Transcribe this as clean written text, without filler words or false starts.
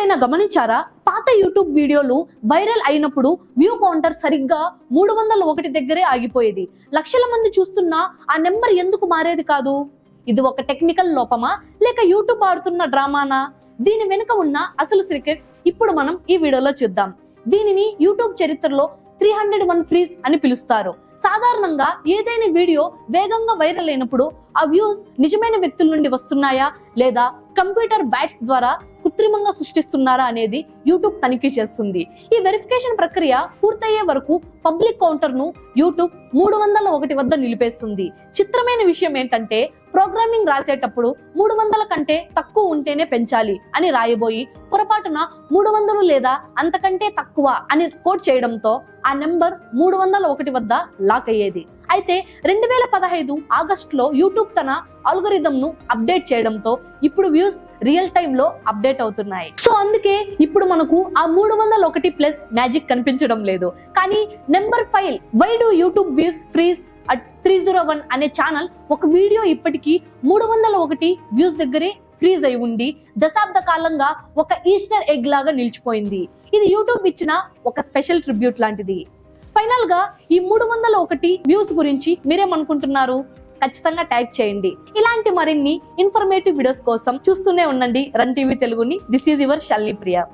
ఎప్పుడైనా గమనించారా? పాత యూట్యూబ్ వీడియోలు వైరల్ అయినప్పుడు వ్యూ కౌంటర్ సరిగ్గా 301 దగ్గరే ఆగిపోయేది. లక్షల మంది చూస్తున్నా ఆ నెంబర్ ఎందుకు మారేది కాదు? ఇది ఒక టెక్నికల్ లోపమా లేక యూట్యూబ్ ఆడుతున్న డ్రామానా? దీని వెనుక ఉన్న అసలు సీక్రెట్ ఇప్పుడు మనం ఈ వీడియోలో చూద్దాం. దీనిని యూట్యూబ్ చరిత్రలో 301 ఫ్రీజ్ అని పిలుస్తారు. సాధారణంగా ఏదైనా వీడియో వేగంగా వైరల్ అయినప్పుడు ఆ వ్యూస్ నిజమైన వ్యక్తుల నుండి వస్తున్నాయా లేదా కంప్యూటర్ బ్యాట్స్ ద్వారా కృత్రిమంగా సృష్టిస్తున్నారా అనేది యూట్యూబ్ తనిఖీ చేస్తుంది. ఈ వెరిఫికేషన్ ప్రక్రియ పూర్తయ్యే వరకు పబ్లిక్ కౌంటర్ ను యూట్యూబ్ 301 వద్ద నిలిపేస్తుంది. చిత్రమైన విషయం ఏంటంటే, ప్రోగ్రామింగ్ రాసేటప్పుడు 300 కంటే తక్కువ ఉంటేనే పెంచాలి అని రాయబోయి పొరపాటున 300 లేదా అంతకంటే తక్కువ అని కోడ్ చేయడంతో ఆ నెంబర్ 301 వద్ద లాక్ అయ్యేది. అయితే 2015 ఆగస్టులో యూట్యూబ్ తన అల్గోరిథం ను అప్డేట్ చేయడంతో ఇప్పుడు వ్యూస్ రియల్ టైమ్ లో అప్డేట్ అవుతున్నాయి. సో అందుకే ఇప్పుడు మనకు ఆ 301 ప్లస్ మ్యాజిక్ కనిపించడం లేదు. కానీ number 5 why do YouTube views freeze at 301 అనే ఛానల్ ఒక వీడియో ఇప్పటికీ 301 వ్యూస్ దగ్గరే ఫ్రీజ్ అయి ఉండి దశాబ్ద కాలంగా ఒక ఈస్టర్ ఎగ్ లాగా నిలిచిపోయింది. ఇది యూట్యూబ్ ఇచ్చిన ఒక స్పెషల్ ట్రిబ్యూట్ లాంటిది. ఫైనల్ గా ఈ 301 వ్యూస్ గురించి మీరేమనుకుంటున్నారు? ఖచ్చితంగా టైప్ చేయండి. ఇలాంటి మరిన్ని ఇన్ఫర్మేటివ్ వీడియోస్ కోసం చూస్తూనే ఉండండి రన్ టీవీ తెలుగుని. This is your షల్లి Priya.